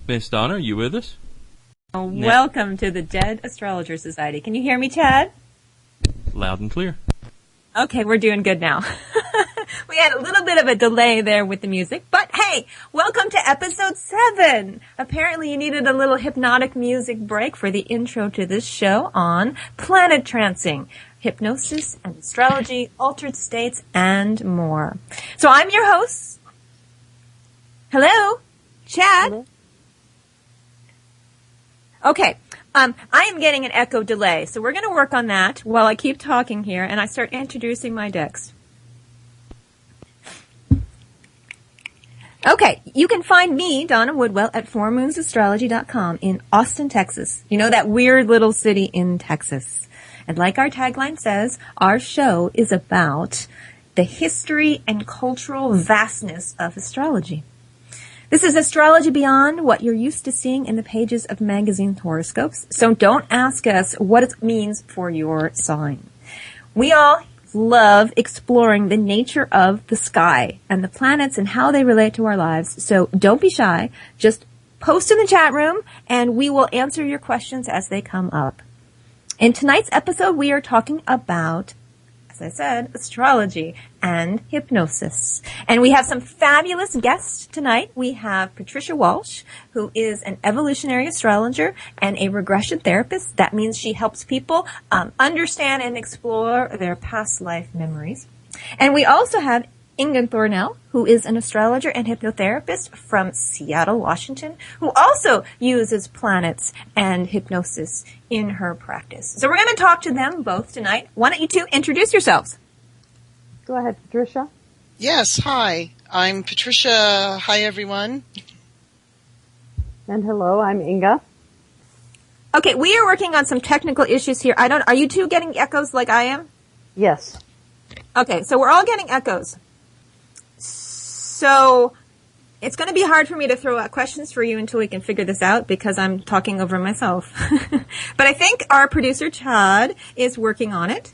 Miss Donna, are you with us? Welcome to the Dead Astrologer Society. Can you hear me, Chad? Loud and clear. Okay, we're doing good now. We had a little bit of a delay there with the music, but hey, welcome to episode 7. Apparently you needed a little hypnotic music break for the intro to this show on planet trancing, hypnosis and astrology, altered states, and more. So I'm your host. Hello, Chad. Hello. Okay, I am getting an echo delay, so we're going to work on that while I keep talking here and I start introducing my decks. Okay, you can find me, Donna Woodwell, at fourmoonsastrology.com in Austin, Texas. You know, that weird little city in Texas. And like our tagline says, our show is about the history and cultural vastness of astrology. This is astrology beyond what you're used to seeing in the pages of magazine horoscopes, so don't ask us what it means for your sign. We all love exploring the nature of the sky and the planets and how they relate to our lives, so don't be shy. Just post in the chat room and we will answer your questions as they come up. In tonight's episode, we are talking about, as I said, astrology and hypnosis. And we have some fabulous guests tonight. We have Patricia Walsh, who is an evolutionary astrologer and a regression therapist. That means she helps people understand and explore their past life memories. And we also have Inga Thornton, who is an astrologer and hypnotherapist from Seattle, Washington, who also uses planets and hypnosis in her practice. So we're going to talk to them both tonight. Why don't you two introduce yourselves? Go ahead, Patricia. Yes, hi. I'm Patricia. Hi, everyone. And hello, I'm Inga. Okay, we are working on some technical issues here. Are you two getting echoes like I am? Yes. Okay, so we're all getting echoes. So it's going to be hard for me to throw out questions for you until we can figure this out because I'm talking over myself. But I think our producer, Chad, is working on it.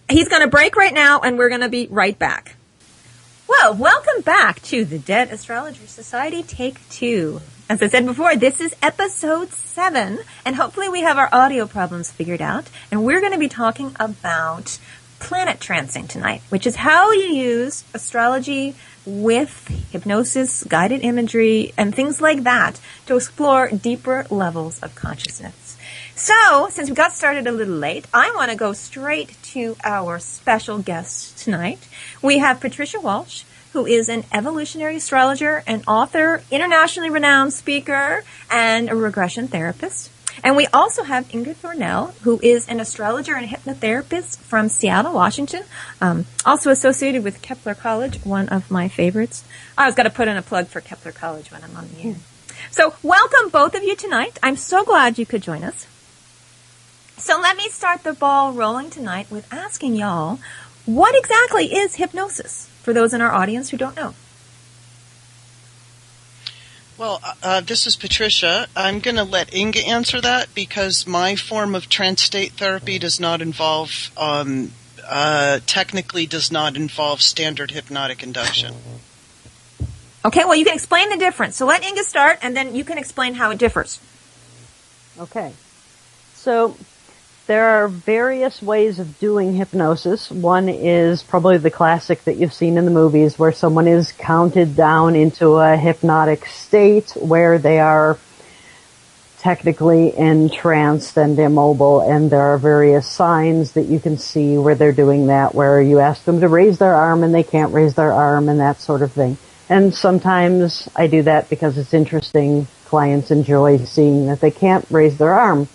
He's going to break right now and we're going to be right back. Well, welcome back to the Dead Astrologer Society Take 2. As I said before, this is episode 7 and hopefully we have our audio problems figured out. And we're going to be talking about planet trancing tonight, which is how you use astrology with hypnosis, guided imagery, and things like that to explore deeper levels of consciousness. So, since we got started a little late, I want to go straight to our special guest tonight. We have Patricia Walsh, who is an evolutionary astrologer, an author, internationally renowned speaker, and a regression therapist. And we also have Inga Thornton, who is an astrologer and hypnotherapist from Seattle, Washington, also associated with Kepler College, one of my favorites. I was got to put in a plug for Kepler College when I'm on the air. So welcome both of you tonight. I'm so glad you could join us. So let me start the ball rolling tonight with asking y'all, what exactly is hypnosis for those in our audience who don't know? Well, this is Patricia. I'm going to let Inga answer that because my form of trance state therapy does not involve, technically does not involve standard hypnotic induction. Okay, well, you can explain the difference. So let Inga start, and then you can explain how it differs. Okay. So there are various ways of doing hypnosis. One is probably the classic that you've seen in the movies where someone is counted down into a hypnotic state where they are technically entranced and immobile, and there are various signs that you can see where they're doing that, where you ask them to raise their arm and they can't raise their arm and that sort of thing. And sometimes I do that because it's interesting. Clients enjoy seeing that they can't raise their arm.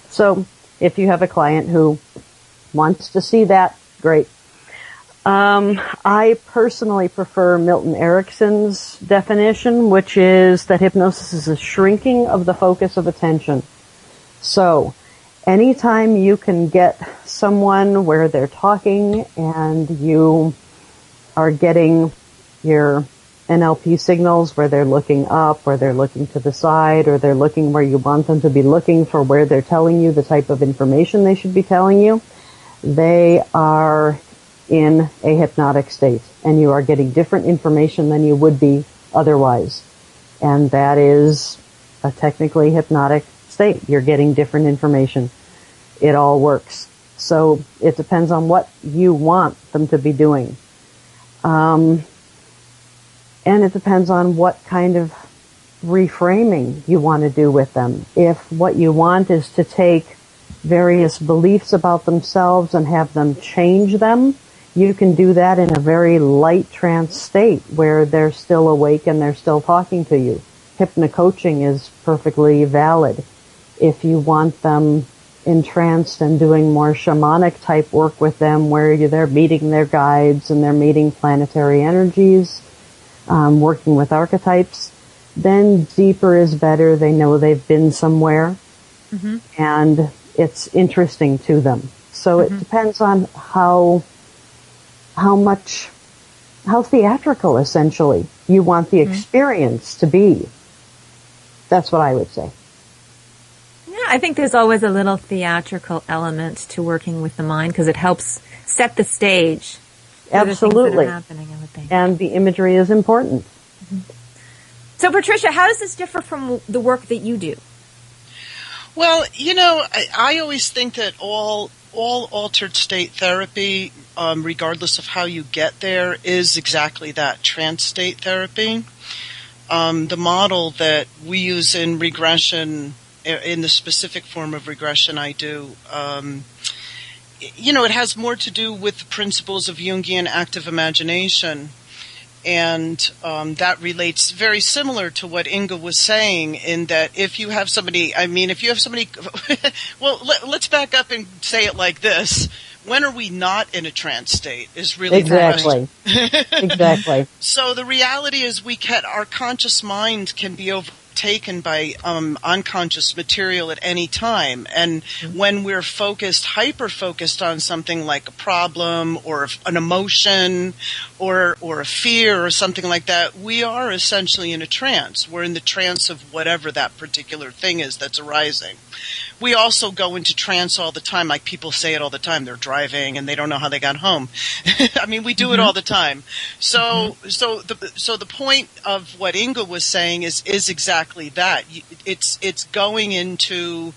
So if you have a client who wants to see that, great. I personally prefer Milton Erickson's definition, which is that hypnosis is a shrinking of the focus of attention. So anytime you can get someone where they're talking and you are getting your NLP signals where they're looking up, or they're looking to the side, or they're looking where you want them to be looking for where they're telling you the type of information they should be telling you, they are in a hypnotic state, and you are getting different information than you would be otherwise. And that is a technically hypnotic state. You're getting different information. It all works. So it depends on what you want them to be doing. And it depends on what kind of reframing you want to do with them. If what you want is to take various beliefs about themselves and have them change them, you can do that in a very light trance state where they're still awake and they're still talking to you. Hypnocoaching is perfectly valid. If you want them entranced and doing more shamanic type work with them where they're meeting their guides and they're meeting planetary energies, working with archetypes, then deeper is better. They know they've been somewhere, and it's interesting to them. So it depends on how theatrical, essentially, you want the experience to be. That's what I would say. Yeah, I think there's always a little theatrical element to working with the mind because it helps set the stage. Absolutely. That are happening, I would think. And the imagery is important. So, Patricia, how does this differ from the work that you do? Well, I always think that all altered state therapy, regardless of how you get there, is exactly that, trance state therapy. The model that we use in regression, in the specific form of regression I do, it has more to do with the principles of Jungian active imagination. And that relates very similar to what Inga was saying in that if you have somebody, well, let's back up and say it like this. When are we not in a trance state is really exactly. Exactly. So the reality is our conscious mind can be overtaken by unconscious material at any time. And when we're hyper-focused on something like a problem or an emotion or a fear or something like that, we are essentially in a trance. We're in the trance of whatever that particular thing is that's arising. We also go into trance all the time, like people say it all the time. They're driving and they don't know how they got home. I mean, we do it all the time. So the point of what Inga was saying is exactly that. It's going into.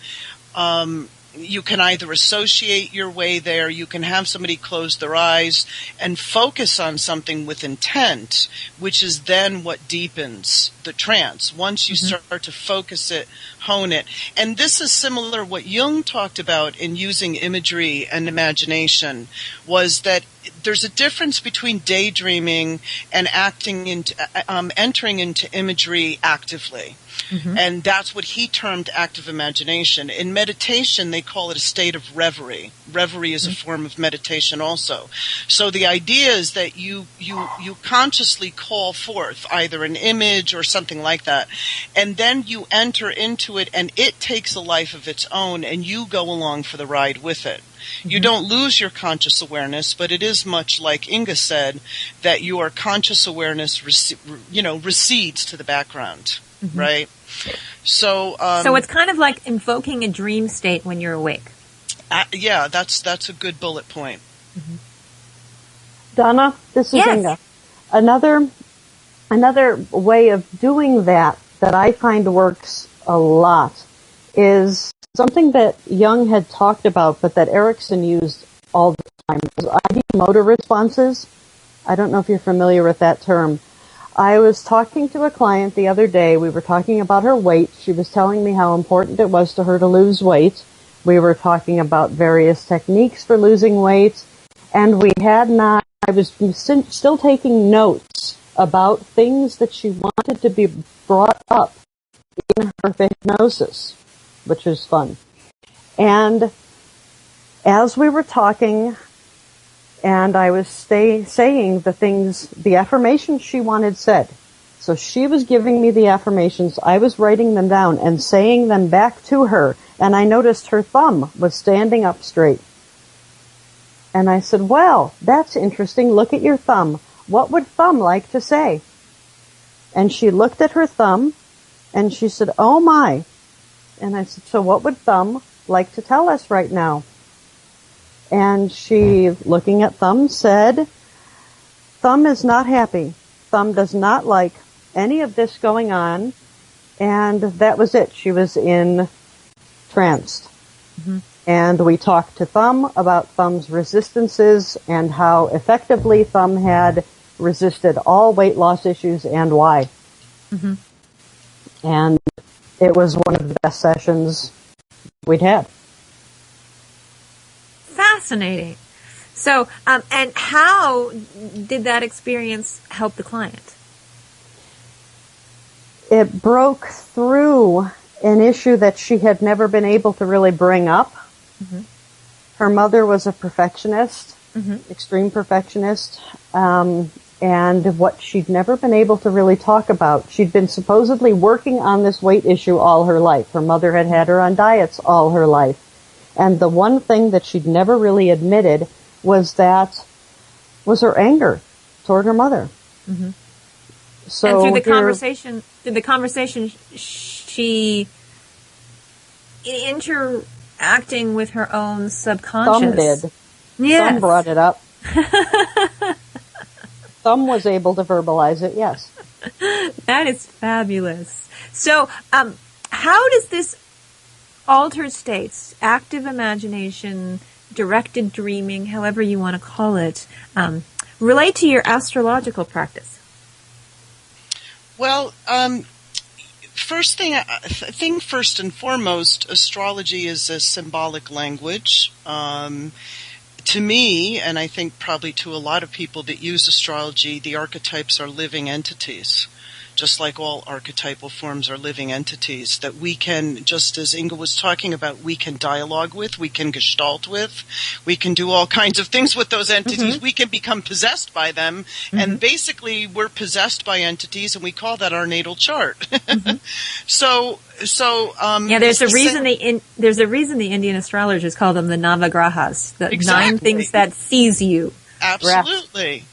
You can either associate your way there, you can have somebody close their eyes and focus on something with intent, which is then what deepens the trance. Once you start to focus it, hone it. And this is similar what Jung talked about in using imagery and imagination, was that there's a difference between daydreaming and entering into imagery actively. And that's what he termed active imagination. In meditation, they call it a state of reverie. Reverie is a form of meditation also. So the idea is that you consciously call forth either an image or something like that, and then you enter into it, and it takes a life of its own, and you go along for the ride with it. You don't lose your conscious awareness, but it is much like Inga said, that your conscious awareness recedes to the background, right? So it's kind of like invoking a dream state when you're awake. Yeah, that's a good bullet point. Donna, this is Inga. Another way of doing that I find works a lot is something that Jung had talked about, but that Erickson used all the time. ID motor responses. I don't know if you're familiar with that term. I was talking to a client the other day. We were talking about her weight. She was telling me how important it was to her to lose weight. We were talking about various techniques for losing weight. And I was still taking notes about things that she wanted to be brought up in her hypnosis, which is fun. And as we were talking, and I was saying the affirmations she wanted said. So she was giving me the affirmations, I was writing them down and saying them back to her, and I noticed her thumb was standing up straight. And I said, well, that's interesting, look at your thumb. What would thumb like to say? And she looked at her thumb, and she said, oh my. And I said, so what would thumb like to tell us right now? And she, looking at Thumb, said, Thumb is not happy. Thumb does not like any of this going on. and that was it. She was in tranced. Mm-hmm. And we talked to Thumb about Thumb's resistances and how effectively Thumb had resisted all weight loss issues and why. Mm-hmm. And it was one of the best sessions we'd had. Fascinating. So, and how did that experience help the client? It broke through an issue that she had never been able to really bring up. Mm-hmm. Her mother was a perfectionist, Mm-hmm. extreme perfectionist, and what she'd never been able to really talk about. She'd been supposedly working on this weight issue all her life. Her mother had had her on diets all her life. And the one thing that she'd never really admitted was her anger toward her mother. Mm-hmm. So and through the conversation, she interacting with her own subconscious. Thumb did. Yes. Thumb brought it up. Thumb was able to verbalize it, yes. That is fabulous. So, how does this altered states, active imagination, directed dreaming, however you want to call it, relate to your astrological practice? Well, first and foremost, astrology is a symbolic language. To me, and I think probably to a lot of people that use astrology, the archetypes are living entities. Just like all archetypal forms are living entities that we can, just as Inga was talking about, we can dialogue with, we can gestalt with, we can do all kinds of things with those entities. Mm-hmm. We can become possessed by them, Mm-hmm. and basically we're possessed by entities, and we call that our natal chart. Mm-hmm. So there's a reason the Indian astrologers call them the Navagrahas, the Exactly. 9 things that seize you. Absolutely.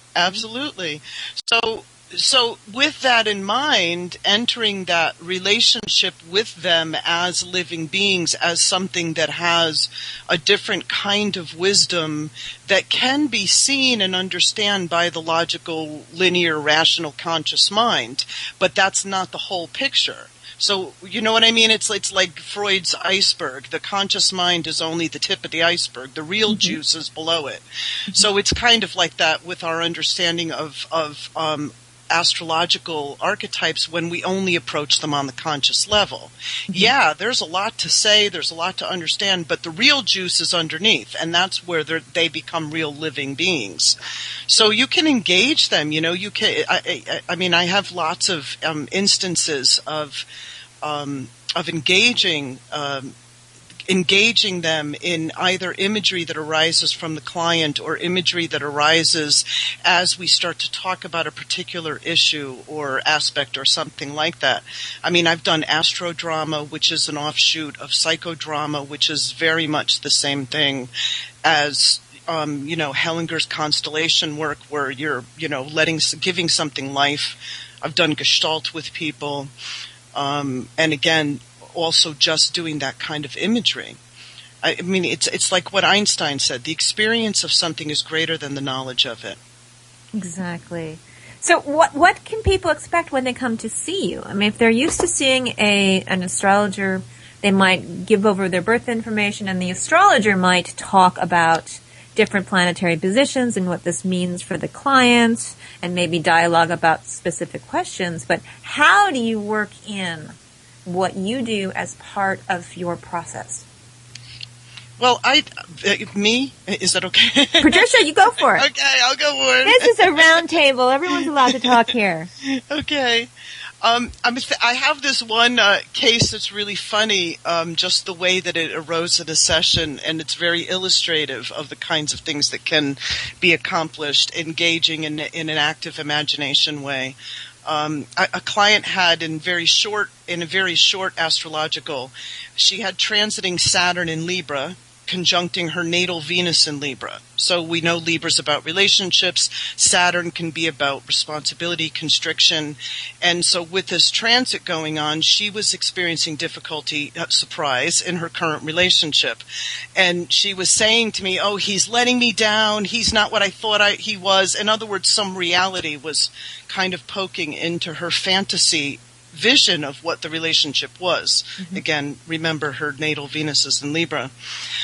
So with that in mind, entering that relationship with them as living beings, as something that has a different kind of wisdom that can be seen and understood by the logical, linear, rational, conscious mind, but that's not the whole picture. So, you know what I mean? It's like Freud's iceberg. The conscious mind is only the tip of the iceberg. The real juice is below it. So it's kind of like that with our understanding of astrological archetypes when we only approach them on the conscious level. Yeah, there's a lot to say, there's a lot to understand, but the real juice is underneath, and that's where they become real living beings. So you can engage them, you know, you can, I mean, I have lots of instances of engaging them in either imagery that arises from the client or imagery that arises as we start to talk about a particular issue or aspect or something like that. I mean, I've done astrodrama, which is an offshoot of psychodrama, which is very much the same thing as Hellinger's constellation work, where you're, giving something life. I've done Gestalt with people. And again, also just doing that kind of imagery. I mean, it's like what Einstein said, the experience of something is greater than the knowledge of it. Exactly. So what can people expect when they come to see you? I mean, if they're used to seeing an astrologer, they might give over their birth information, and the astrologer might talk about different planetary positions and what this means for the client, and maybe dialogue about specific questions. But how do you work in what you do as part of your process? Well, is that okay? Patricia, you go for it. Okay, I'll go for it. This is a round table. Everyone's allowed to talk here. Okay. I have this one case that's really funny, just the way that it arose in a session, and it's very illustrative of the kinds of things that can be accomplished engaging in an active imagination way. A client had in a very short astrological, she had transiting Saturn in Libra, conjuncting her natal Venus in Libra. So we know Libra's about relationships. Saturn can be about responsibility, constriction. And so with this transit going on, she was experiencing difficulty, surprise, in her current relationship. And she was saying to me, oh, he's letting me down. He's not what I thought he was. In other words, some reality was kind of poking into her fantasy vision of what the relationship was. Again, remember her natal Venus is in Libra.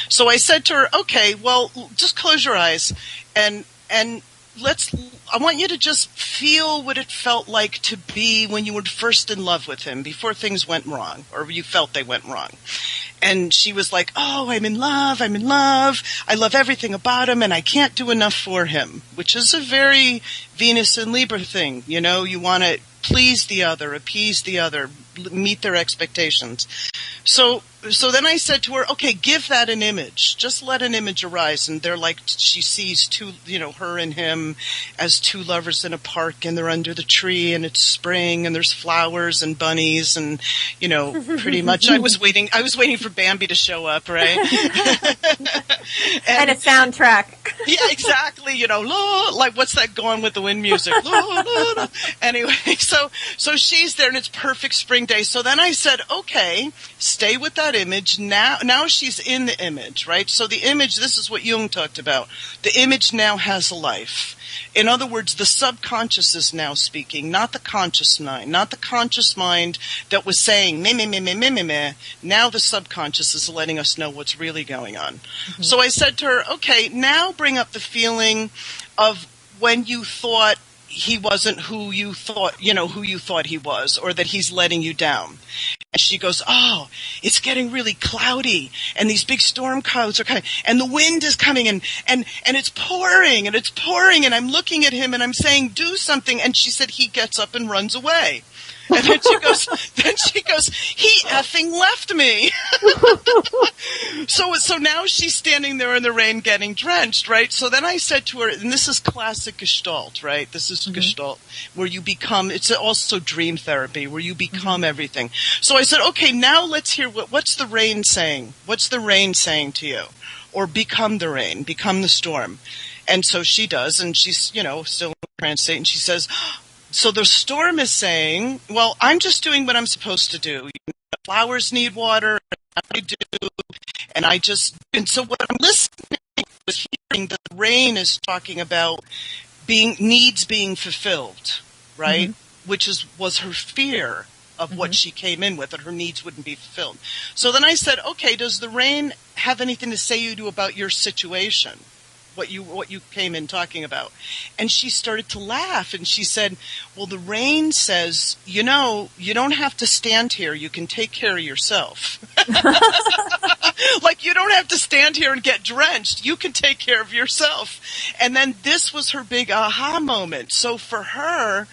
So I said to her, okay, well, just close your eyes and I want you to just feel what it felt like to be when you were first in love with him, before things went wrong, or you felt they went wrong. And she was like, oh, I'm in love. I love everything about him, and I can't do enough for him, which is a very Venus and Libra thing. You know, you want to please the other, appease the other, meet their expectations. So then I said to her, okay, give that an image. Just let an image arise. And they're like, she sees two, her and him as two lovers in a park, and they're under the tree, and it's spring, and there's flowers and bunnies, and, pretty much I was waiting for Bambi to show up, right? and a soundtrack. Yeah, exactly. Like what's that Gone with the Wind music? Anyway, so she's there, and it's perfect spring day. So then I said, okay, stay with that image. Now she's in the image, right? So the image, this is what Jung talked about. The image now has a life. In other words, the subconscious is now speaking, not the conscious mind, not the conscious mind that was saying meh, meh, meh, meh, meh, meh, meh. Now the subconscious is letting us know what's really going on. Mm-hmm. So I said to her, okay, now bring up the feeling of when you thought he wasn't who you thought he was, or that he's letting you down. And she goes, oh, it's getting really cloudy, and these big storm clouds are coming, and the wind is coming, and it's pouring, and I'm looking at him, and I'm saying, do something. And she said, he gets up and runs away. And then she goes, he effing left me. So now she's standing there in the rain getting drenched, right? So then I said to her, and this is classic Gestalt, right? This is Gestalt, where you become, it's also dream therapy, where you become everything. So I said, okay, now let's hear what's the rain saying? What's the rain saying to you? Or become the rain, become the storm. And so she does, and she's, still in trance state, and she says, so the storm is saying, well, I'm just doing what I'm supposed to do. Flowers need water, and I do, and so what I'm listening is hearing that the rain is talking about needs being fulfilled, right? Mm-hmm. Which was her fear of what she came in with, that her needs wouldn't be fulfilled. So then I said, okay, does the rain have anything to say to you about your situation? What you came in talking about. And she started to laugh, and she said, well, the rain says, you don't have to stand here. You can take care of yourself. Like, you don't have to stand here and get drenched. You can take care of yourself. And then this was her big aha moment. So for her,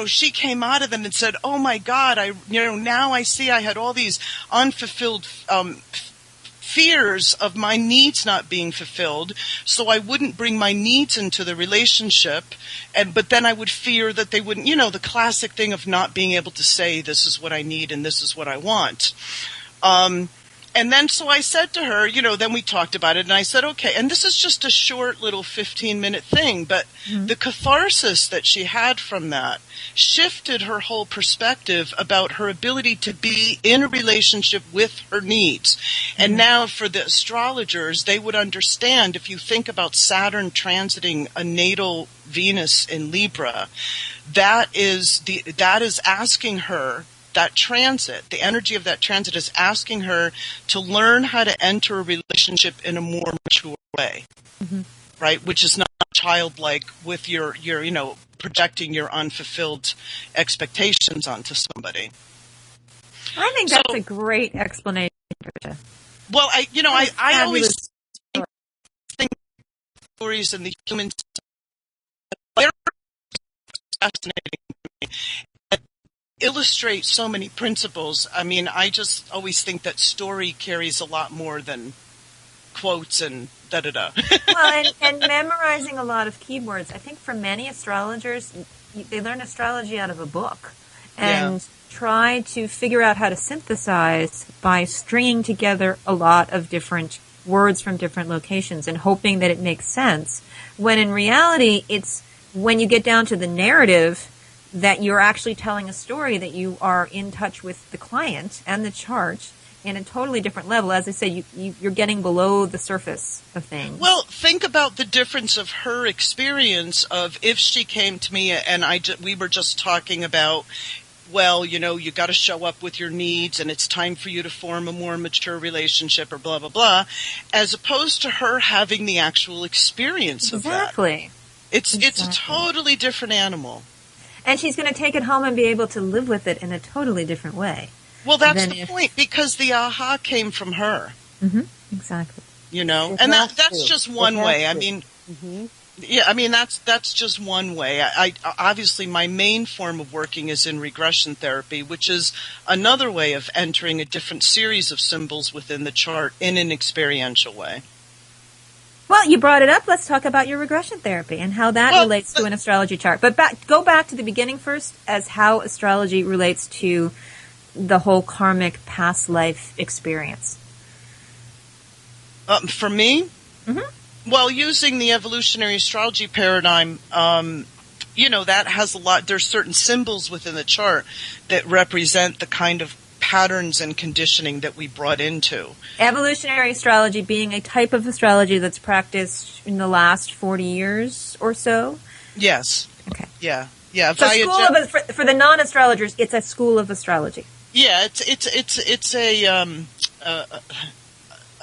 she came out of it and said, oh my God, now I see I had all these unfulfilled fears of my needs not being fulfilled, so I wouldn't bring my needs into the relationship, but then I would fear that they wouldn't, the classic thing of not being able to say this is what I need and this is what I want. And then so I said to her, then we talked about it, and I said, okay, and this is just a short little 15-minute thing, but the catharsis that she had from that shifted her whole perspective about her ability to be in a relationship with her needs. And now for the astrologers, they would understand, if you think about Saturn transiting a natal Venus in Libra, that is asking her, that transit, the energy of that transit is asking her to learn how to enter a relationship in a more mature way, right? Which is not childlike with your projecting your unfulfilled expectations onto somebody. I think that's a great explanation, Patricia. Well, I always think stories and the human they're fascinating to me. Illustrate so many principles. I mean, I just always think that story carries a lot more than quotes and da-da-da. Well, and memorizing a lot of keywords. I think for many astrologers, they learn astrology out of a book and try to figure out how to synthesize by stringing together a lot of different words from different locations and hoping that it makes sense. When in reality, it's when you get down to the narrative that you're actually telling a story, that you are in touch with the client and the chart in a totally different level. As I say, you're getting below the surface of things. Well, think about the difference of her experience of if she came to me and we were just talking about well, you got to show up with your needs and it's time for you to form a more mature relationship or blah, blah, blah, as opposed to her having the actual experience of that. Exactly. It's a totally different animal. And she's going to take it home and be able to live with it in a totally different way. Well, that's the point, because the aha came from her. Mm-hmm. Exactly. And that's just one way. I mean, yeah, I mean, that's just one way. I obviously, my main form of working is in regression therapy, which is another way of entering a different series of symbols within the chart in an experiential way. Well, you brought it up. Let's talk about your regression therapy and how that relates to an astrology chart. But go back to the beginning first, as how astrology relates to the whole karmic past life experience. For me? Mm-hmm. Well, using the evolutionary astrology paradigm, that has a lot. There's certain symbols within the chart that represent the kind of patterns and conditioning that we brought into. Evolutionary astrology being a type of astrology that's practiced in the last 40 years or so? Yes. Okay. Yeah. So for the non-astrologers, it's a school of astrology. Yeah, it's a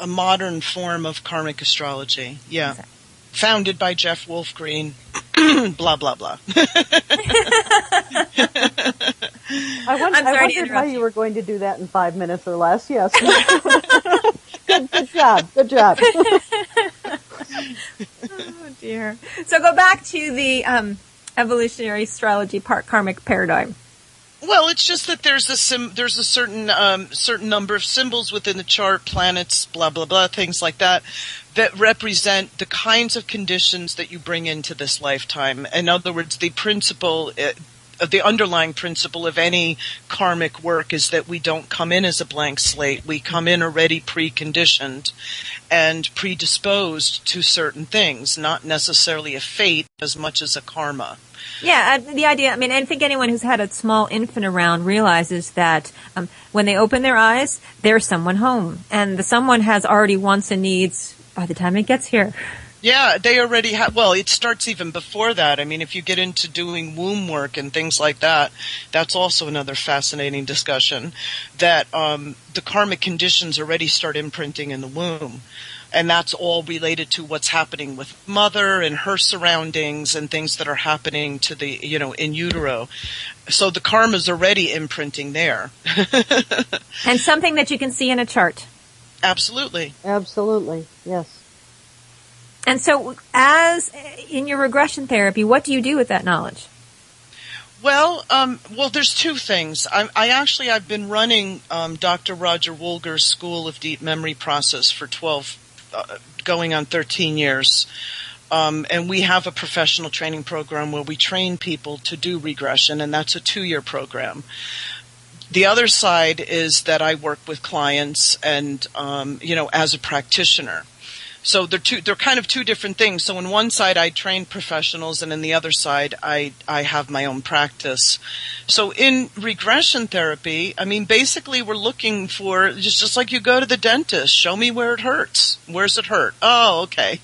modern form of karmic astrology. Yeah. Exactly. Founded by Jeff Wolf Green. Blah, blah, blah. I wondered how you were going to do that in 5 minutes or less. Yes. Good job. Good job. Oh, dear. So go back to the evolutionary astrology karmic paradigm. Well, it's just that there's a certain number of symbols within the chart, planets, blah, blah, blah, things like that represent the kinds of conditions that you bring into this lifetime. In other words, the underlying principle of any karmic work is that we don't come in as a blank slate. We come in already preconditioned and predisposed to certain things, not necessarily a fate as much as a karma. Yeah, the idea, I think anyone who's had a small infant around realizes that when they open their eyes, there's someone home. And the someone has already wants and needs by the time it gets here. Yeah, they already have. Well, it starts even before that. If you get into doing womb work and things like that, that's also another fascinating discussion, that the karmic conditions already start imprinting in the womb. And that's all related to what's happening with mother and her surroundings and things that are happening to the, in utero. So the karma's already imprinting there. And something that you can see in a chart. Absolutely. Absolutely. Yes. And so as in your regression therapy, what do you do with that knowledge? Well, there's two things. I've been running Dr. Roger Woolger's School of Deep Memory Process for going on 13 years. And we have a professional training program where we train people to do regression, and that's a 2-year program. The other side is that I work with clients and, as a practitioner. So they're kind of two different things. So on one side, I train professionals, and on the other side, I have my own practice. So in regression therapy, basically we're looking for, just like you go to the dentist, show me where it hurts. Where's it hurt? Oh, okay.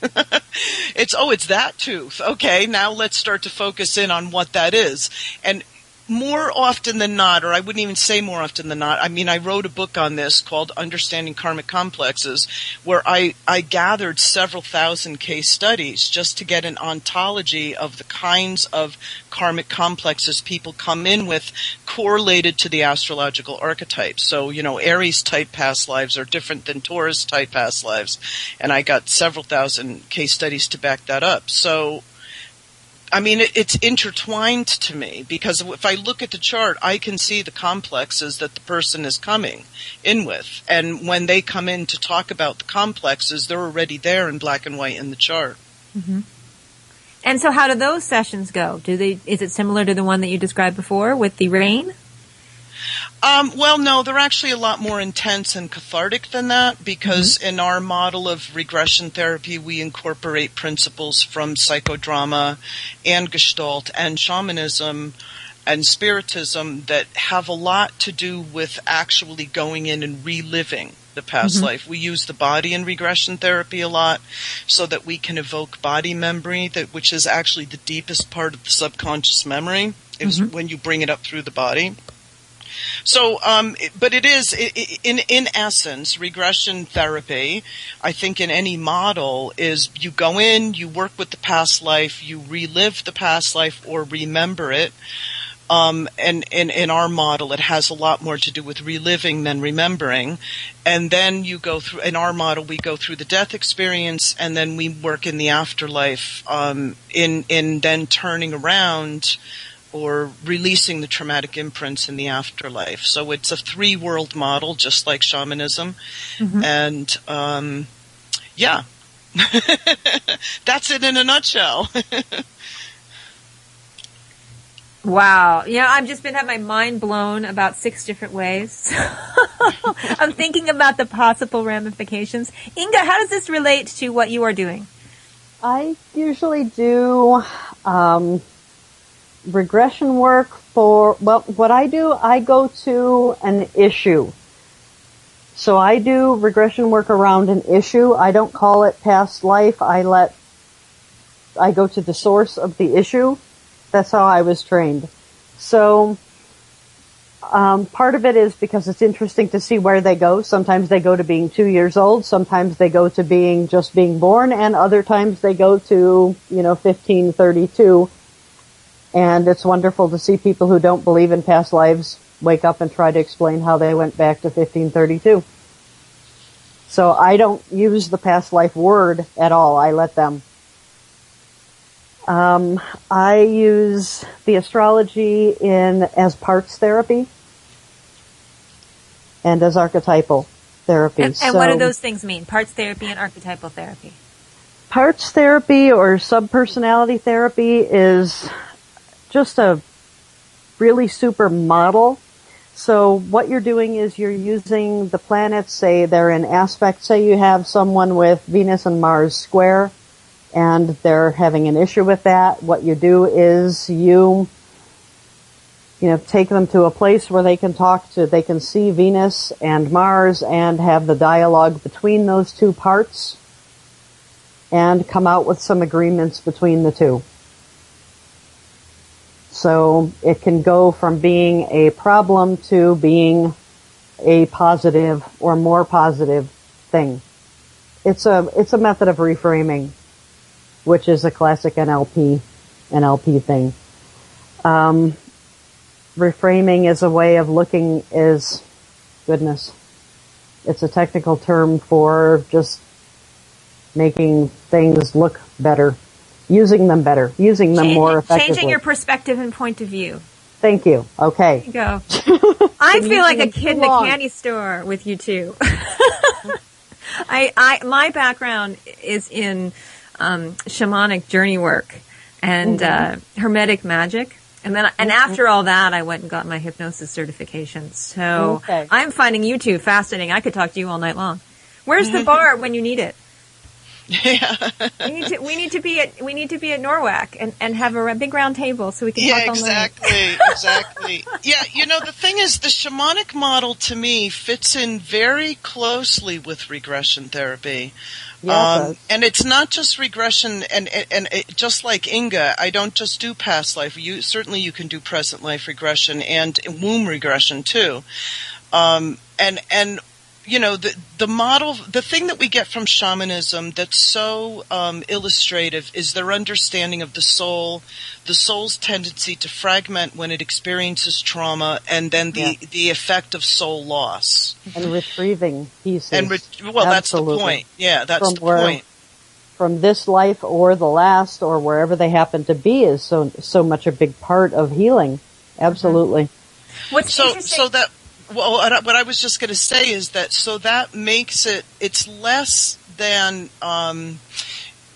It's that tooth. Okay, now let's start to focus in on what that is. And more often than not, or I wouldn't even say more often than not, I wrote a book on this called Understanding Karmic Complexes, where I gathered several thousand case studies just to get an ontology of the kinds of karmic complexes people come in with correlated to the astrological archetypes. So, Aries type past lives are different than Taurus type past lives. And I got several thousand case studies to back that up. So, it's intertwined to me, because if I look at the chart, I can see the complexes that the person is coming in with. And when they come in to talk about the complexes, they're already there in black and white in the chart. Mm-hmm. And so how do those sessions go? Is it similar to the one that you described before with the rain? Well, no, they're actually a lot more intense and cathartic than that, because in our model of regression therapy, we incorporate principles from psychodrama and Gestalt and shamanism and spiritism that have a lot to do with actually going in and reliving the past life. We use the body in regression therapy a lot so that we can evoke body memory, which is actually the deepest part of the subconscious memory, is when you bring it up through the body. So, but it is, in essence, regression therapy, I think in any model is you go in, you work with the past life, you relive the past life or remember it. And in our model, it has a lot more to do with reliving than remembering. And then you go through, in our model, we go through the death experience and then we work in the afterlife, in then turning around or releasing the traumatic imprints in the afterlife. So it's a 3-world model, just like shamanism. Mm-hmm. And, yeah, that's it in a nutshell. Wow. I've just been having my mind blown about 6 different ways. I'm thinking about the possible ramifications. Inga, how does this relate to what you are doing? I usually do regression work what I do, I go to an issue. So I do regression work around an issue. I don't call it past life. I go to the source of the issue. That's how I was trained. So, part of it is because it's interesting to see where they go. Sometimes they go to being 2 years old. Sometimes they go to being born. And other times they go to, 1532. And it's wonderful to see people who don't believe in past lives wake up and try to explain how they went back to 1532. So I don't use the past life word at all. I let them. I use the astrology as parts therapy and as archetypal therapy. And what do those things mean? Parts therapy and archetypal therapy? Parts therapy or subpersonality therapy is just a really super model. So what you're doing is you're using the planets, say they're in aspect, say you have someone with Venus and Mars square, and they're having an issue with that. What you do is you take them to a place where they can see Venus and Mars and have the dialogue between those two parts and come out with some agreements between the two. So it can go from being a problem to being a positive or more positive thing. It's a method of reframing, which is a classic NLP thing. Reframing is a way of looking it's a technical term for just making things look better, using them more effectively. Changing your perspective and point of view. Thank you. Okay. There you go. I feel like a kid in a candy store with you two. My background is in shamanic journey work and hermetic magick, and after all that, I went and got my hypnosis certification. So I'm finding you two fascinating. I could talk to you all night long. Where's the bar when you need it? Yeah. we need to be at Norwalk and have a big round table so we can talk all night. Exactly. Yeah, the thing is, the shamanic model to me fits in very closely with regression therapy. Yeah, and it's not just regression, and just like Inga, I don't just do past life. You can do present life regression and womb regression too. The model, the thing that we get from shamanism that's so illustrative is their understanding of the soul's tendency to fragment when it experiences trauma, and then the effect of soul loss. And retrieving pieces. That's the point. Yeah, that's the point. From this life or the last or wherever they happen to be is so much a big part of healing. Absolutely. What's interesting? Well, what I was just going to say is that makes it's less than,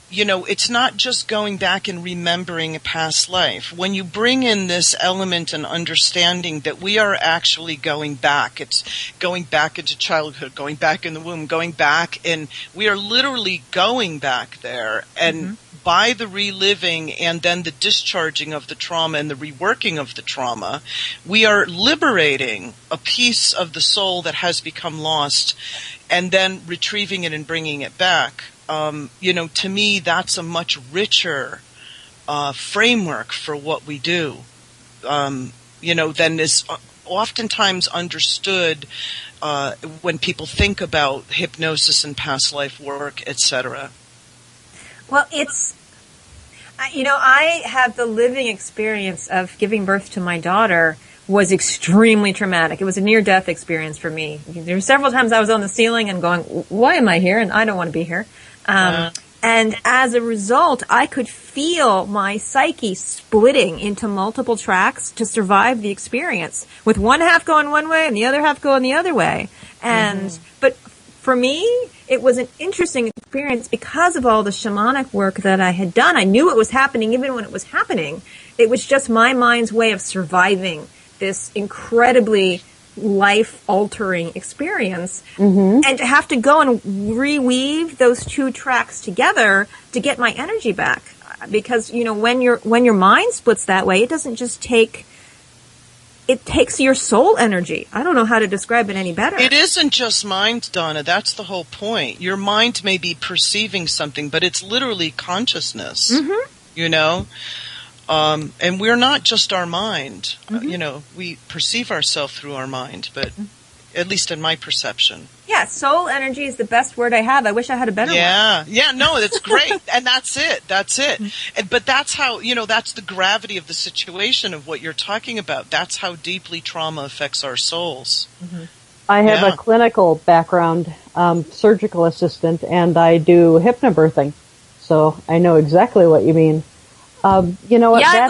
it's not just going back and remembering a past life. When you bring in this element and understanding that we are actually going back, it's going back into childhood, going back in the womb, going back, and we are literally going back there. And by the reliving and then the discharging of the trauma and the reworking of the trauma, we are liberating a piece of the soul that has become lost and then retrieving it and bringing it back. To me, that's a much richer framework for what we do, than this oftentimes understood when people think about hypnosis and past life work, etc. Well, I have the living experience of giving birth to my daughter was extremely traumatic. It was a near-death experience for me. There were several times I was on the ceiling and going, why am I here? And I don't want to be here. And as a result, I could feel my psyche splitting into multiple tracks to survive the experience, with one half going one way and the other half going the other way. And but for me, it was an interesting experience because of all the shamanic work that I had done. I knew it was happening even when it was happening. It was just my mind's way of surviving this incredibly life-altering experience, and to have to go and reweave those two tracks together to get my energy back. Because, when your mind splits that way, it doesn't just it takes your soul energy. I don't know how to describe it any better. It isn't just mind, Donna. That's the whole point. Your mind may be perceiving something, but it's literally consciousness, and we're not just our mind. We perceive ourselves through our mind, but at least in my perception. Yeah, soul energy is the best word I have. I wish I had a better one. Yeah, no, that's great. And that's it. But that's how, that's the gravity of the situation of what you're talking about. That's how deeply trauma affects our souls. I have a clinical background, surgical assistant, and I do hypnobirthing. So I know exactly what you mean. You know what? Yeah,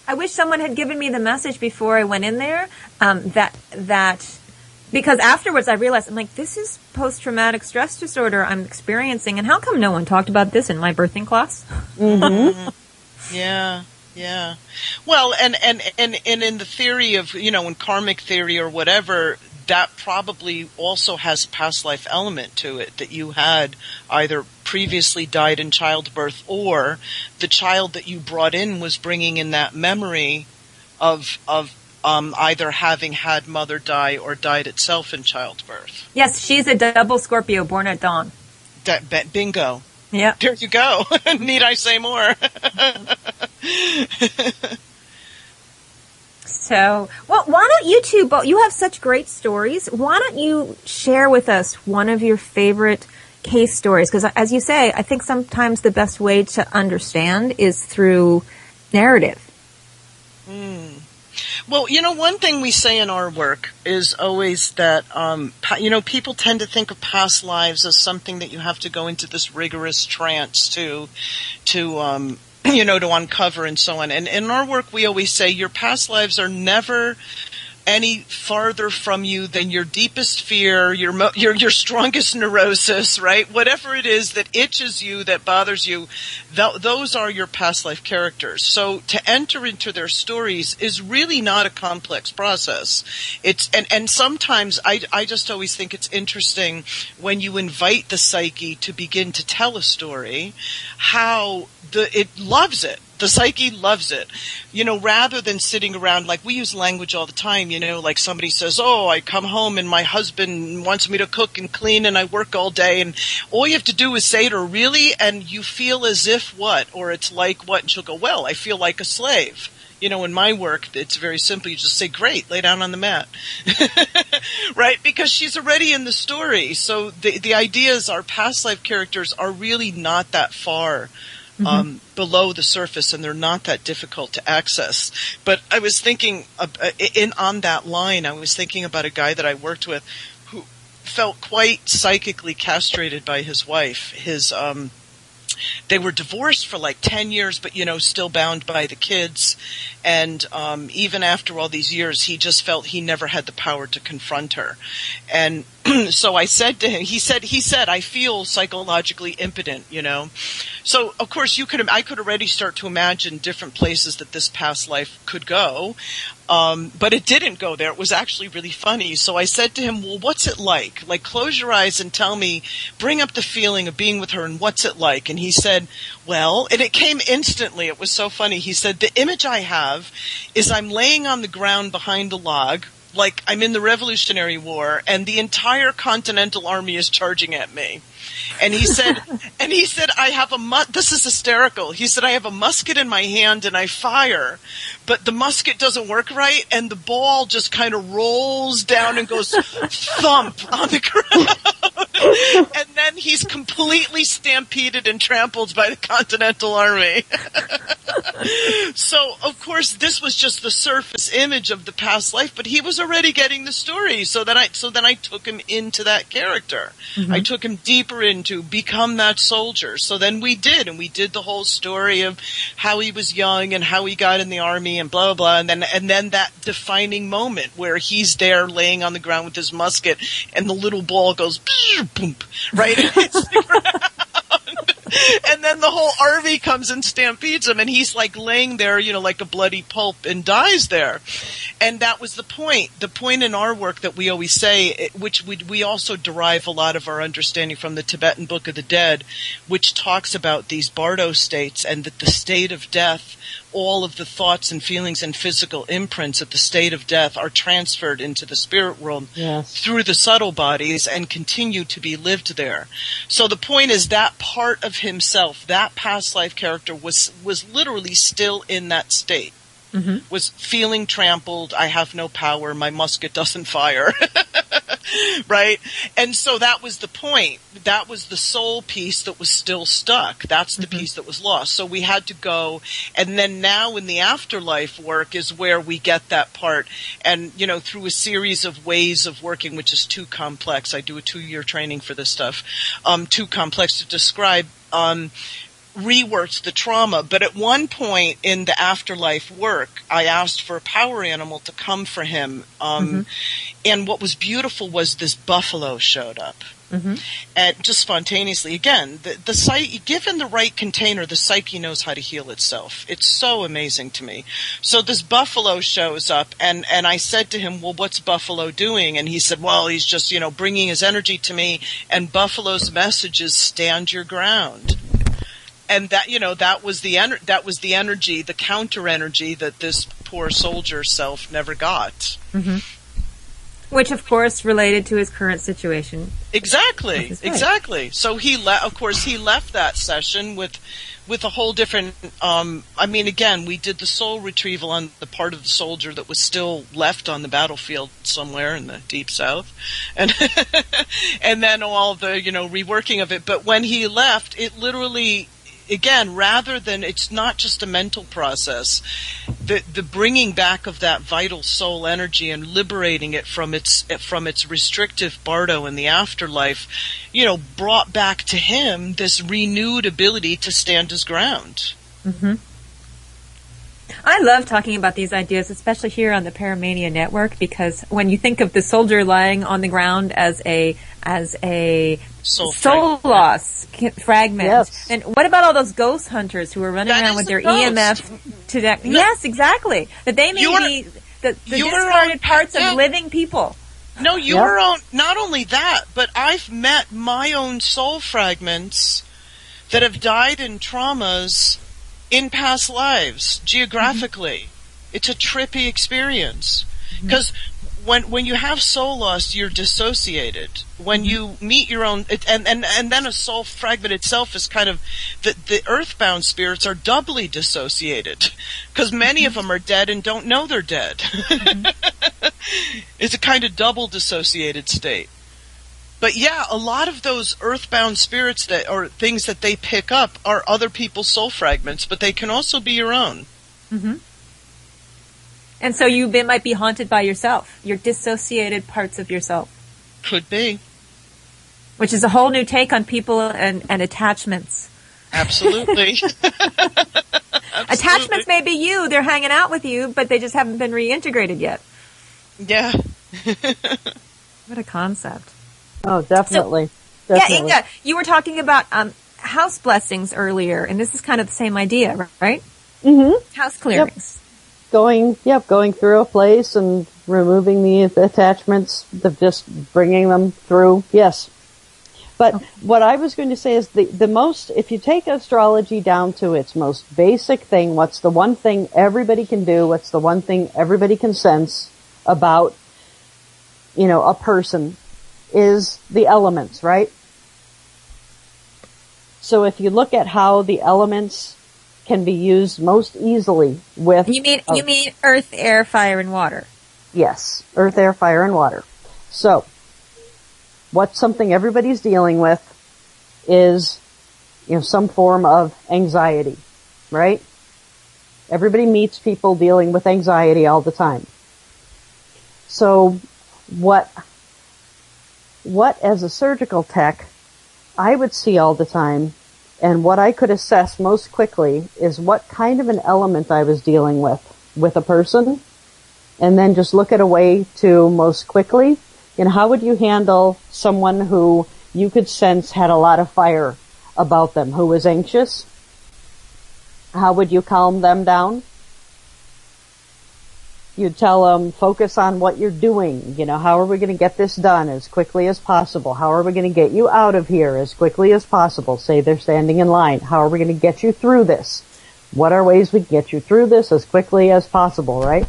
I wish someone had given me the message before I went in there. Because afterwards I realized, I'm like, this is post-traumatic stress disorder I'm experiencing, and how come no one talked about this in my birthing class? Yeah. Well, and in the theory of, in karmic theory or whatever, that probably also has a past life element to it, that you had either previously died in childbirth, or the child that you brought in was bringing in that memory of either having had mother die or died itself in childbirth. Yes, she's a double Scorpio born at dawn. Bingo. Yeah. There you go. Need I say more? So, well, why don't you two, you have such great stories. Why don't you share with us one of your favorite case stories? Because as you say, I think sometimes the best way to understand is through narrative. Well, one thing we say in our work is always that, people tend to think of past lives as something that you have to go into this rigorous trance to uncover and so on. And in our work, we always say your past lives are never any farther from you than your deepest fear, your strongest neurosis, right? Whatever it is that itches you, that bothers you, those are your past life characters. So to enter into their stories is really not a complex process. And sometimes I just always think it's interesting when you invite the psyche to begin to tell a story, how it loves it. The psyche loves it, rather than sitting around, like we use language all the time, like somebody says, oh, I come home and my husband wants me to cook and clean and I work all day, and all you have to do is say to her, really? And you feel as if what? Or it's like what? And she'll go, well, I feel like a slave. In my work, it's very simple. You just say, great, lay down on the mat. Right? Because she's already in the story. So the idea is our past life characters are really not that far below the surface, and they're not that difficult to access. But I was thinking, on that line, I was thinking about a guy that I worked with who felt quite psychically castrated by his wife. They were divorced for like 10 years, but, still bound by the kids. And even after all these years, he just felt he never had the power to confront her. And so I said to him, he said, I feel psychologically impotent, So, of course, I could already start to imagine different places that this past life could go. But it didn't go there. It was actually really funny. So I said to him, well, what's it like? Like, close your eyes and tell me, bring up the feeling of being with her, and what's it like? And he said, well, and it came instantly. It was so funny. He said, the image I have is I'm laying on the ground behind a log, like I'm in the Revolutionary War and the entire Continental Army is charging at me. And he said, I have this is hysterical. He said, I have a musket in my hand and I fire, but the musket doesn't work right. And the ball just kind of rolls down and goes thump on the ground. And then he's completely stampeded and trampled by the Continental Army. So, of course, this was just the surface image of the past life, but he was already getting the story. So then I took him into that character. Mm-hmm. I took him deeper into become that soldier. So then we did the whole story of how he was young and how he got in the army and blah, blah, blah. And then that defining moment where he's there laying on the ground with his musket and the little ball goes, boom, right? And hits the ground. And then the whole army comes and stampedes him, and he's like laying there, like a bloody pulp, and dies there. And that was the point. The point in our work that we always say, which we also derive a lot of our understanding from the Tibetan Book of the Dead, which talks about these bardo states and that the state of death, all of the thoughts and feelings and physical imprints at the state of death are transferred into the spirit world through the subtle bodies and continue to be lived there. So the point is that part of himself, that past life character was literally still in that state. Mm-hmm. Was feeling trampled, I have no power, my musket doesn't fire. Right? And so that was the point. That was the soul piece that was still stuck. That's the piece that was lost. So we had to go, and then now in the afterlife work is where we get that part. And, through a series of ways of working, which is too complex. I do a 2-year training for this stuff. Too complex to describe. Reworked the trauma, but at one point in the afterlife work, I asked for a power animal to come for him, and what was beautiful was this buffalo showed up, and just spontaneously. Again, the psyche, given the right container, the psyche knows how to heal itself. It's so amazing to me. So this buffalo shows up, and I said to him, "Well, what's Buffalo doing?" And he said, "Well, he's just bringing his energy to me." And Buffalo's message is, "Stand your ground." And that, that was the energy, the counter energy that this poor soldier self never got. Mm-hmm. Which, of course, related to his current situation. Exactly. So he left that session with a whole different. Again, we did the soul retrieval on the part of the soldier that was still left on the battlefield somewhere in the deep south, and and then all the reworking of it. But when he left, it literally. Again, rather than, it's not just a mental process, the bringing back of that vital soul energy and liberating it from its restrictive bardo in the afterlife, brought back to him this renewed ability to stand his ground. Mm-hmm. I love talking about these ideas, especially here on the Paramania Network, because when you think of the soldier lying on the ground as a soul loss fragment, yes. And what about all those ghost hunters who are running around with their EMF to that? No. Yes, exactly. That they may be the discarded parts of living people. No, your own. Not only that, but I've met my own soul fragments that have died in traumas in past lives, geographically. Mm-hmm. It's a trippy experience. Because when you have soul loss, you're dissociated. When you meet your own, and then a soul fragment itself is kind of, the earthbound spirits are doubly dissociated. Because many of them are dead and don't know they're dead. Mm-hmm. It's a kind of double dissociated state. But yeah, a lot of those earthbound spirits or things that they pick up are other people's soul fragments, but they can also be your own. Mm-hmm. And so you might be haunted by yourself, your dissociated parts of yourself. Could be. Which is a whole new take on people and attachments. Absolutely. Attachments may be you, they're hanging out with you, but they just haven't been reintegrated yet. Yeah. What a concept. Oh, definitely. So, yeah, Inga, you were talking about house blessings earlier, and this is kind of the same idea, right? Mm-hmm. House clearings. Yep. Going through a place and removing the attachments, just bringing them through. Yes. But what I was going to say is the most, if you take astrology down to its most basic thing, what's the one thing everybody can do? What's the one thing everybody can sense about a person is the elements, right? So if you look at how the elements can be used most easily with... You mean earth, air, fire, and water? Yes, earth, air, fire, and water. So, what's something everybody's dealing with is, some form of anxiety, right? Everybody meets people dealing with anxiety all the time. So, what as a surgical tech, I would see all the time, and what I could assess most quickly is what kind of an element I was dealing with a person, and then just look at a way to most quickly, how would you handle someone who you could sense had a lot of fire about them, who was anxious? How would you calm them down? You'd tell them, focus on what you're doing. How are we going to get this done as quickly as possible? How are we going to get you out of here as quickly as possible? Say they're standing in line. How are we going to get you through this? What are ways we can get you through this as quickly as possible, right?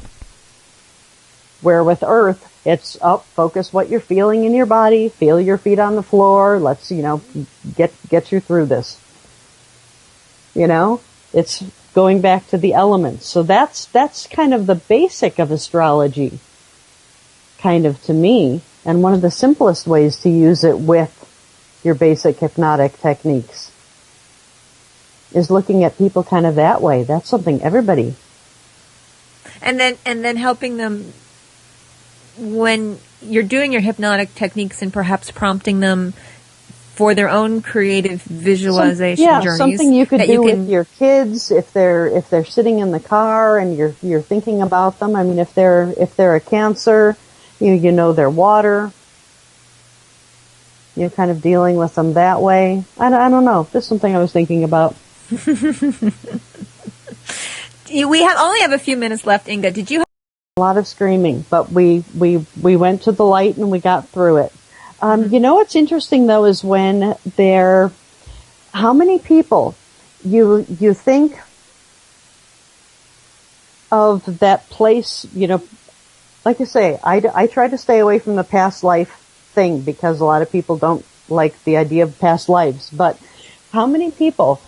Where with earth, it's focus what you're feeling in your body, feel your feet on the floor, let's, get you through this. It's going back to the elements. So that's kind of the basic of astrology, kind of to me, and one of the simplest ways to use it with your basic hypnotic techniques is looking at people kind of that way. That's something everybody. And then helping them when you're doing your hypnotic techniques and perhaps prompting them for their own creative visualization journeys. Something you could do with your kids if they're sitting in the car and you're thinking about them. I mean, if they're a Cancer, you know their water. You're kind of dealing with them that way. I don't know. This is something I was thinking about. We only have a few minutes left, Inga. Did you have a lot of screaming, but we went to the light and we got through it. What's interesting though is when how many people you think of that place, like I say, I try to stay away from the past life thing because a lot of people don't like the idea of past lives, but how many people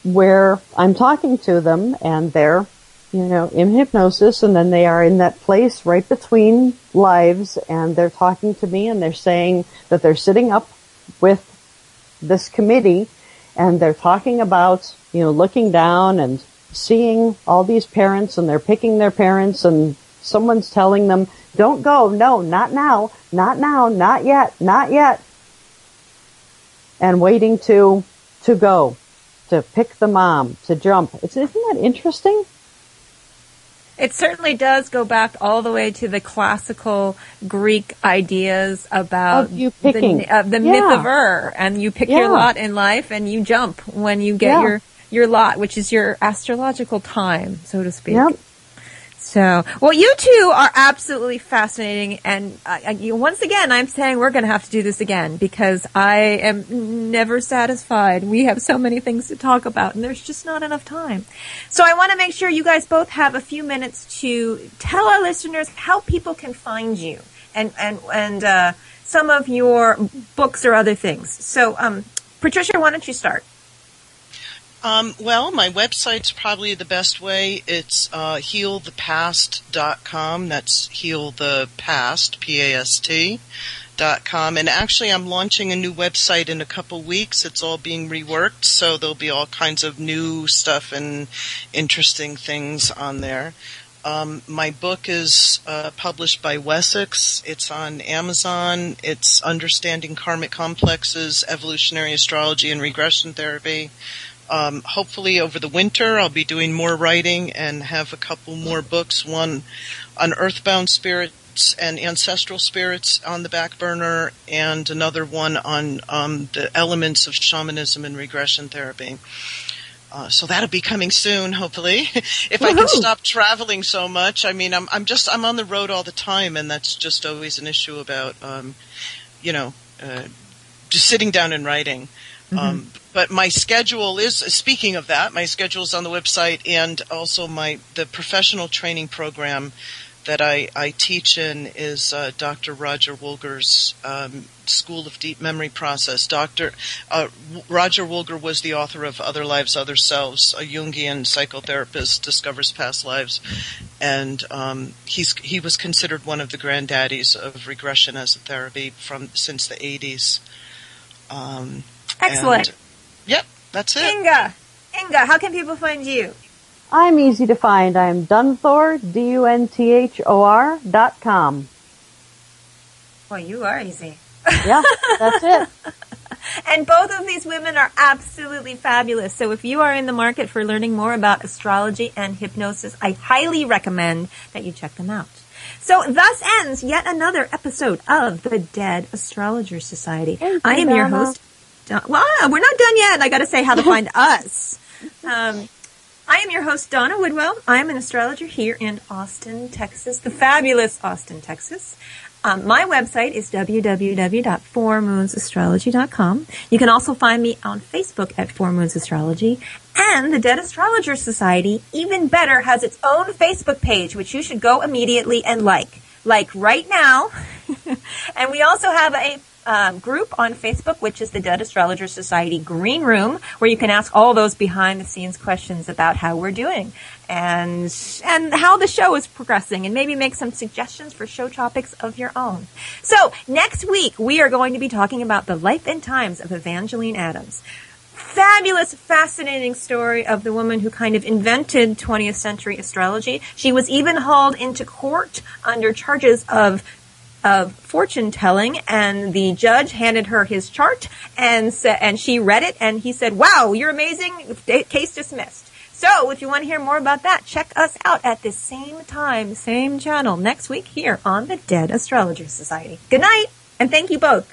where I'm talking to them and they're in hypnosis, and then they are in that place right between lives, and they're talking to me, and they're saying that they're sitting up with this committee, and they're talking about, looking down and seeing all these parents, and they're picking their parents, and someone's telling them, don't go, no, not now, not yet, and waiting to go, to pick the mom, to jump. Isn't that interesting? It certainly does go back all the way to the classical Greek ideas about you picking. the myth of and you pick your lot in life and you jump when you get your lot, which is your astrological time, so to speak. Yep. So, well, you two are absolutely fascinating, and once again, I'm saying we're going to have to do this again because I am never satisfied. We have so many things to talk about, and there's just not enough time. So I want to make sure you guys both have a few minutes to tell our listeners how people can find you and some of your books or other things. So, Patricia, why don't you start? Well, my website's probably the best way. It's healthepast.com. That's healthepast, P-A-S-T.com. And actually, I'm launching a new website in a couple weeks. It's all being reworked, so there'll be all kinds of new stuff and interesting things on there. My book is published by Wessex. It's on Amazon. It's Understanding Karmic Complexes, Evolutionary Astrology, and Regression Therapy. Hopefully over the winter I'll be doing more writing and have a couple more books, one on earthbound spirits and ancestral spirits on the back burner, and another one on the elements of shamanism and regression therapy. So that'll be coming soon, hopefully. If I can stop traveling so much. I mean, I'm on the road all the time, and that's just always an issue about just sitting down and writing. Mm-hmm. But my schedule is, speaking of that, my schedule is on the website, and also the professional training program that I teach in is Dr. Roger Woolger's School of Deep Memory Process. Roger Woolger was the author of Other Lives, Other Selves. A Jungian psychotherapist discovers past lives, and he was considered one of the granddaddies of regression as a therapy since the 80s. Excellent. Yep, that's it. Inga, how can people find you? I'm easy to find. I'm Dunthor, DUNTHOR.com. Well, you are easy. Yeah, that's it. And both of these women are absolutely fabulous. So if you are in the market for learning more about astrology and hypnosis, I highly recommend that you check them out. So thus ends yet another episode of the Dead Astrologers Society. I am your host. Well, we're not done yet. I got to say how to find us. I am your host, Donna Woodwell. I am an astrologer here in Austin, Texas, the fabulous Austin, Texas. My website is www.fourmoonsastrology.com. You can also find me on Facebook at Four Moons Astrology. And the Dead Astrologers Society, even better, has its own Facebook page, which you should go immediately and like right now. And we also have a group on Facebook, which is the Dead Astrologer Society Green Room, where you can ask all those behind-the-scenes questions about how we're doing and how the show is progressing, and maybe make some suggestions for show topics of your own. So next week, we are going to be talking about the life and times of Evangeline Adams. Fabulous, fascinating story of the woman who kind of invented 20th century astrology. She was even hauled into court under charges of fortune telling, and the judge handed her his chart and she read it, and he said, "Wow, you're amazing. Case dismissed." So if you want to hear more about that, check us out at the same time, same channel next week here on the Dead Astrologer Society. Good night, and thank you both.